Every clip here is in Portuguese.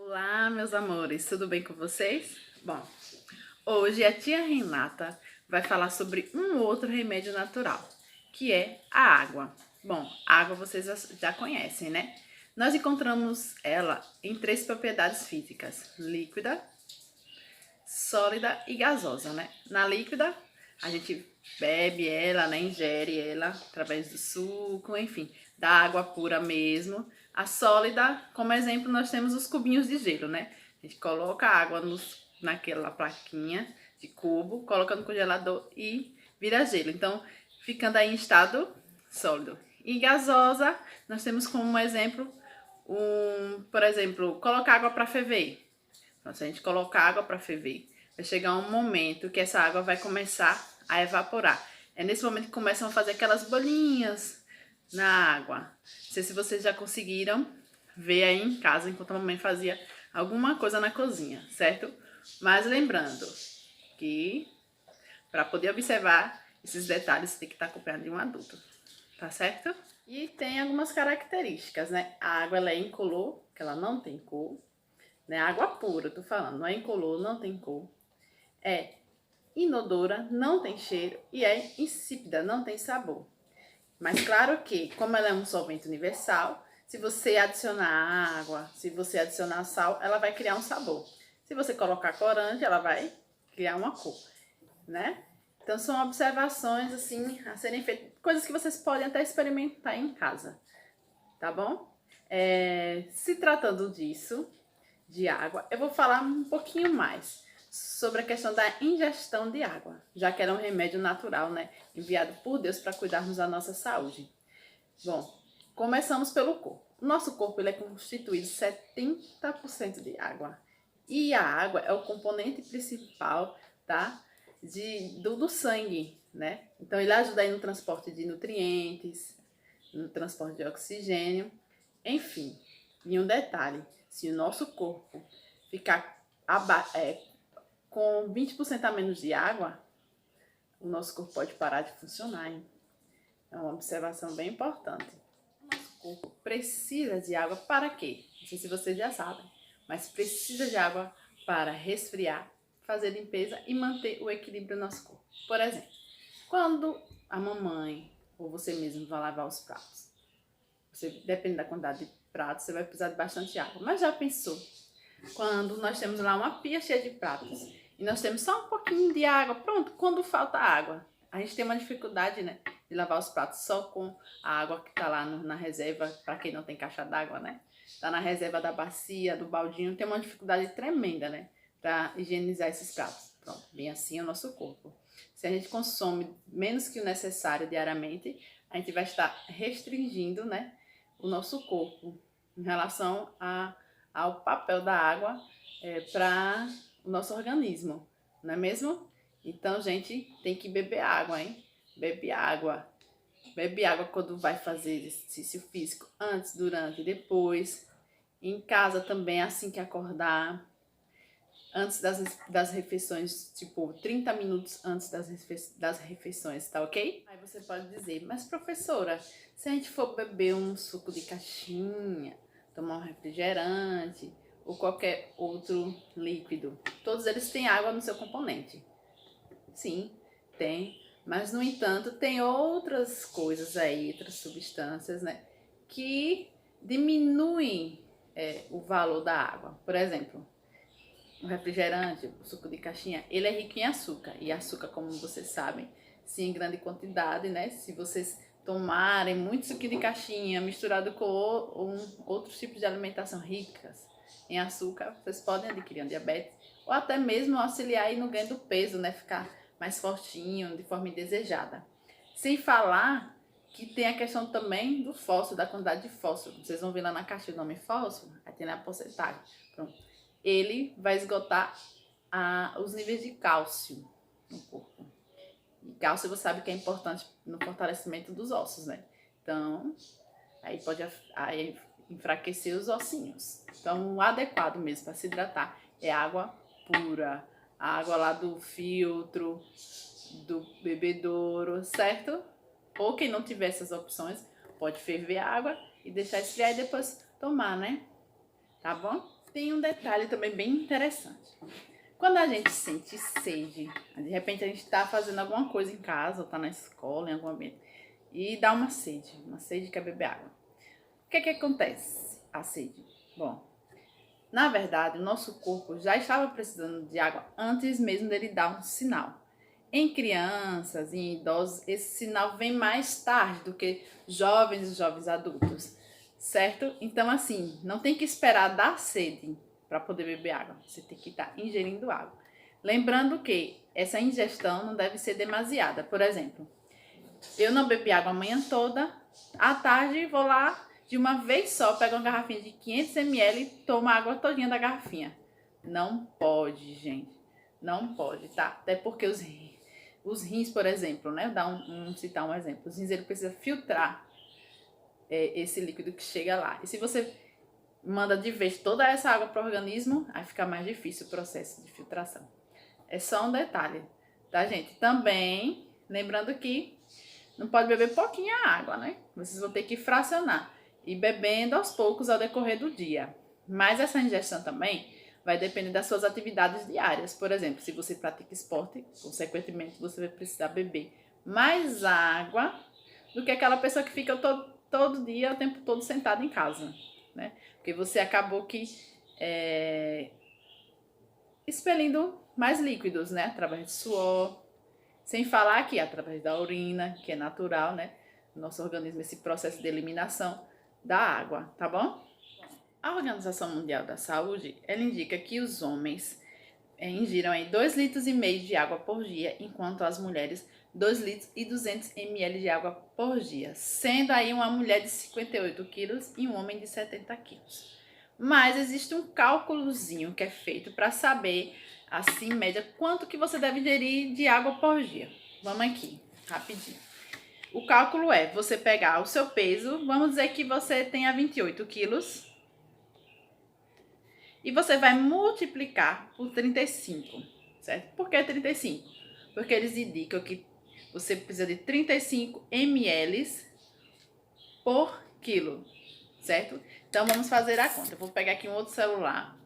Olá, meus amores, tudo bem com vocês? Bom, hoje a tia Renata vai falar sobre um outro remédio natural, que é a água. Bom, a água vocês já conhecem, né? Nós encontramos ela em três propriedades físicas: líquida, sólida e gasosa, né? Na líquida, a gente bebe ela, né? Ingere ela através do suco, enfim, da água pura mesmo. A sólida, como exemplo, nós temos os cubinhos de gelo, né? A gente coloca a água naquela plaquinha de cubo, coloca no congelador e vira gelo. Então, ficando aí em estado sólido. E gasosa, nós temos como exemplo, por exemplo, colocar água para ferver. Então, se a gente colocar água para ferver, vai chegar um momento que essa água vai começar a evaporar. É nesse momento que começam a fazer aquelas bolinhas na água. Não sei se vocês já conseguiram ver aí em casa enquanto a mamãe fazia alguma coisa na cozinha, certo? Mas lembrando que para poder observar esses detalhes, você tem que estar acompanhado de um adulto, tá certo? E tem algumas características, né? A água ela é incolor, que ela não tem cor, né? Água pura, eu tô falando, não é incolor, não tem cor. É inodora, não tem cheiro e é insípida, não tem sabor. Mas claro que, como ela é um solvente universal, se você adicionar água, se você adicionar sal, ela vai criar um sabor. Se você colocar corante, ela vai criar uma cor, né? Então são observações assim a serem feitas, coisas que vocês podem até experimentar em casa, tá bom? Se tratando disso, de água, eu vou falar um pouquinho mais sobre a questão da ingestão de água, já que ela é um remédio natural, né? Enviado por Deus para cuidarmos da nossa saúde. Bom, começamos pelo corpo. O nosso corpo ele é constituído de 70% de água. E a água é o componente principal, tá? Do sangue, né? Então ele ajuda aí no transporte de nutrientes, no transporte de oxigênio, enfim. E um detalhe, se o nosso corpo ficar com 20% a menos de água, o nosso corpo pode parar de funcionar, hein? É uma observação bem importante. O nosso corpo precisa de água para quê? Não sei se vocês já sabem, mas precisa de água para resfriar, fazer limpeza e manter o equilíbrio do nosso corpo. Por exemplo, quando a mamãe ou você mesmo vai lavar os pratos, depende da quantidade de pratos, você vai precisar de bastante água. Mas já pensou? Quando nós temos lá uma pia cheia de pratos e nós temos só um pouquinho de água, pronto, quando falta água, a gente tem uma dificuldade, né, de lavar os pratos só com a água que tá lá na reserva, para quem não tem caixa d'água, né? Tá na reserva da bacia, do baldinho, tem uma dificuldade tremenda, né, para higienizar esses pratos. Pronto, bem assim é o nosso corpo. Se a gente consome menos que o necessário diariamente, a gente vai estar restringindo, né, o nosso corpo em relação ao papel da água para o nosso organismo, não é mesmo? Então, gente, tem que beber água, hein? Bebe água. Bebe água quando vai fazer exercício físico, antes, durante e depois. Em casa também, assim que acordar. Antes das refeições, tipo 30 minutos antes das refeições, tá ok? Aí você pode dizer, mas professora, se a gente for beber um suco de caixinha, tomar um refrigerante ou qualquer outro líquido, todos eles têm água no seu componente. Sim, tem, mas no entanto tem outras coisas aí, outras substâncias, né, que diminuem o valor da água. Por exemplo, o refrigerante, o suco de caixinha, ele é rico em açúcar. E açúcar, como vocês sabem, sim, em grande quantidade, né? Se vocês tomarem muito suco de caixinha misturado com outros tipos de alimentação ricas em açúcar, vocês podem adquirir um diabetes ou até mesmo auxiliar aí no ganho do peso, né? Ficar mais fortinho, de forma indesejada. Sem falar que tem a questão também do fósforo, da quantidade de fósforo. Vocês vão ver lá na caixa o nome fósforo, aí tem lá a porcentagem. Pronto. Ele vai esgotar os níveis de cálcio no corpo. E cálcio você sabe que é importante no fortalecimento dos ossos, né? Então, aí pode enfraquecer os ossinhos. Então, o adequado mesmo para se hidratar é água pura. A água lá do filtro, do bebedouro, certo? Ou quem não tiver essas opções, pode ferver a água e deixar esfriar e depois tomar, né? Tá bom? Tem um detalhe também bem interessante. Quando a gente sente sede, de repente a gente tá fazendo alguma coisa em casa, ou tá na escola, em algum ambiente, e dá uma sede quer beber água. O que é que acontece? A sede. Bom, na verdade, o nosso corpo já estava precisando de água antes mesmo dele dar um sinal. Em crianças e em idosos, esse sinal vem mais tarde do que jovens e jovens adultos, certo? Então, assim, não tem que esperar dar sede para poder beber água. Você tem que estar ingerindo água. Lembrando que essa ingestão não deve ser demasiada. Por exemplo, eu não bebi água a manhã toda, à tarde vou lá, de uma vez só, pego uma garrafinha de 500 ml e tomo a água todinha da garrafinha. Não pode, gente. Não pode, tá? Até porque os rins, por exemplo, né? Citar um exemplo. Os rins, ele precisa filtrar esse líquido que chega lá. E se você manda de vez toda essa água para o organismo, aí fica mais difícil o processo de filtração. É só um detalhe, tá, gente? Também, lembrando que não pode beber pouquinha água, né? Vocês vão ter que fracionar e bebendo aos poucos ao decorrer do dia. Mas essa ingestão também vai depender das suas atividades diárias. Por exemplo, se você pratica esporte, consequentemente você vai precisar beber mais água do que aquela pessoa que fica todo dia, o tempo todo sentada em casa, né? Porque você acabou que expelindo mais líquidos, né? Através de suor, sem falar que através da urina, que é natural, né? No nosso organismo, esse processo de eliminação da água, tá bom? A Organização Mundial da Saúde, ela indica que os homens ingiram aí 2,5 litros de água por dia, enquanto as mulheres 2,2 litros ml de água por dia, sendo aí uma mulher de 58 quilos e um homem de 70 quilos. Mas existe um cálculozinho que é feito para saber, assim, em média, quanto que você deve ingerir de água por dia. Vamos aqui, rapidinho. O cálculo é você pegar o seu peso, vamos dizer que você tenha 28 quilos, e você vai multiplicar por 35, certo? Por que 35? Porque eles indicam que você precisa de 35 ml por quilo, certo? Então, vamos fazer a conta. Eu vou pegar aqui um outro celular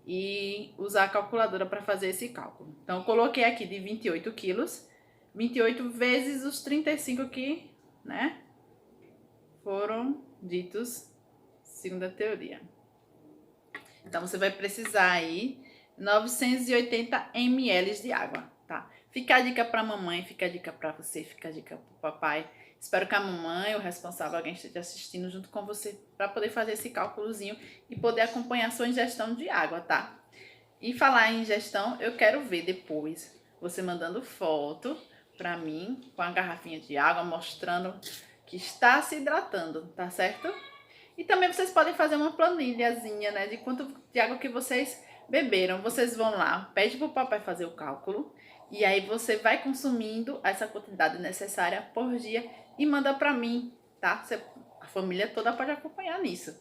e usar a calculadora para fazer esse cálculo. Então, eu coloquei aqui de 28 quilos, 28 vezes os 35 que, né, foram ditos segundo a teoria. Então, você vai precisar aí 980 ml de água, tá? Fica a dica pra mamãe, fica a dica pra você, fica a dica pro papai. Espero que a mamãe, o responsável, alguém esteja assistindo junto com você para poder fazer esse cálculozinho e poder acompanhar a sua ingestão de água, tá? E falar em ingestão, eu quero ver depois você mandando foto pra mim com a garrafinha de água, mostrando que está se hidratando, tá certo? E também vocês podem fazer uma planilhazinha, né, de quanto de água que vocês beberam. Vocês vão lá, pede pro papai fazer o cálculo e aí você vai consumindo essa quantidade necessária por dia e manda pra mim, tá? A família toda pode acompanhar nisso.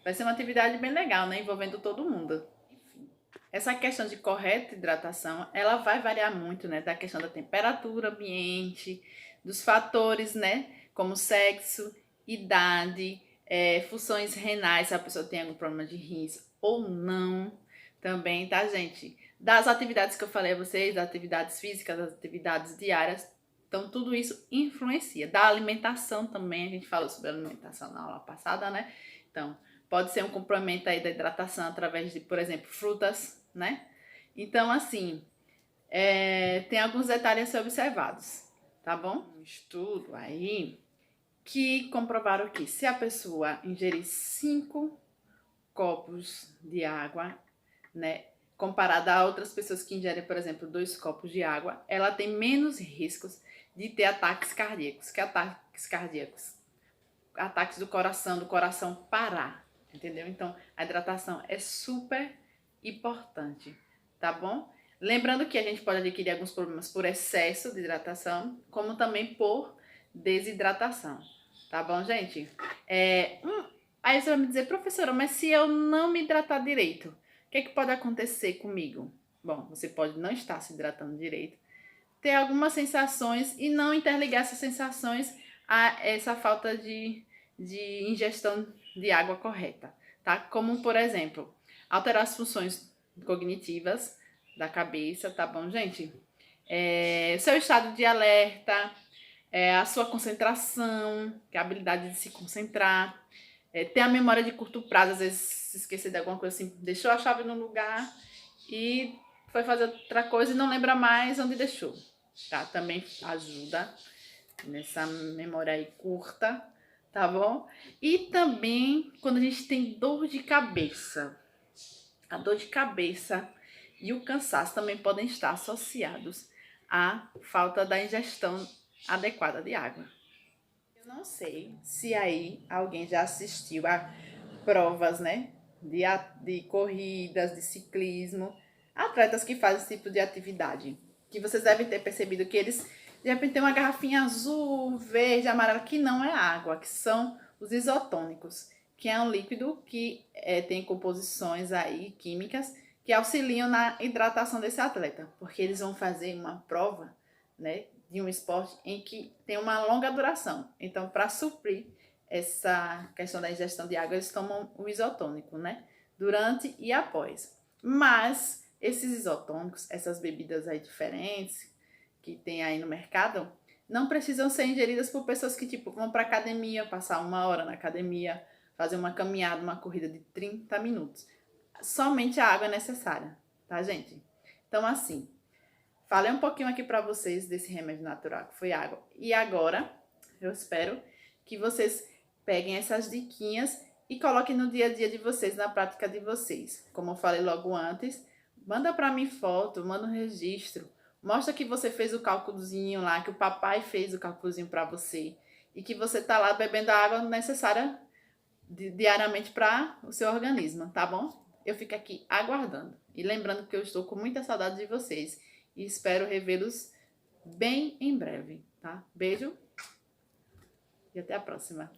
Vai ser uma atividade bem legal, né, envolvendo todo mundo. Enfim, essa questão de correta hidratação, ela vai variar muito, né, da questão da temperatura ambiente, dos fatores, né, como sexo, idade, funções renais, se a pessoa tem algum problema de rins ou não, também, tá, gente? Das atividades que eu falei a vocês, das atividades físicas, das atividades diárias, então tudo isso influencia. Da alimentação também, a gente falou sobre alimentação na aula passada, né? Então, pode ser um complemento aí da hidratação através de, por exemplo, frutas, né? Então, assim, tem alguns detalhes a ser observados, tá bom? Um estudo aí que comprovaram que se a pessoa ingerir 5 copos de água, né, comparada a outras pessoas que ingerem, por exemplo, 2 copos de água, ela tem menos riscos de ter ataques cardíacos. Que ataques cardíacos? Ataques do coração parar, entendeu? Então, a hidratação é super importante, tá bom? Lembrando que a gente pode adquirir alguns problemas por excesso de hidratação, como também por desidratação, tá bom, gente? Aí você vai me dizer, professora, mas se eu não me hidratar direito, o que pode acontecer comigo? Bom, você pode não estar se hidratando direito, ter algumas sensações e não interligar essas sensações a essa falta de ingestão de água correta, tá? Como, por exemplo, alterar as funções cognitivas da cabeça, tá bom, gente? Seu estado de alerta, a sua concentração, que é a habilidade de se concentrar, ter a memória de curto prazo, às vezes se esquecer de alguma coisa assim, deixou a chave no lugar e foi fazer outra coisa e não lembra mais onde deixou, tá? Também ajuda nessa memória aí curta, tá bom? E também quando a gente tem dor de cabeça, a dor de cabeça e o cansaço também podem estar associados à falta da ingestão adequada de água. Eu não sei se aí alguém já assistiu a provas, né, de corridas, de ciclismo, atletas que fazem esse tipo de atividade, que vocês devem ter percebido que eles, de repente, têm uma garrafinha azul, verde, amarela, que não é água, que são os isotônicos, que é um líquido que tem composições aí químicas que auxiliam na hidratação desse atleta, porque eles vão fazer uma prova, né, de um esporte em que tem uma longa duração. Então, para suprir essa questão da ingestão de água, eles tomam o isotônico, né, durante e após. Mas esses isotônicos, essas bebidas aí diferentes que tem aí no mercado, não precisam ser ingeridas por pessoas que, tipo, vão para academia, passar 1 hora na academia, fazer uma caminhada, uma corrida de 30 minutos. Somente a água é necessária, tá, gente? Então, assim, falei um pouquinho aqui para vocês desse remédio natural que foi água. E agora, eu espero que vocês peguem essas diquinhas e coloquem no dia a dia de vocês, na prática de vocês. Como eu falei logo antes, manda para mim foto, manda um registro. Mostra que você fez o cálculozinho lá, que o papai fez o cálculozinho para você. E que você tá lá bebendo a água necessária diariamente para o seu organismo, tá bom? Eu fico aqui aguardando. E lembrando que eu estou com muita saudade de vocês. E espero revê-los bem em breve, tá? Beijo e até a próxima.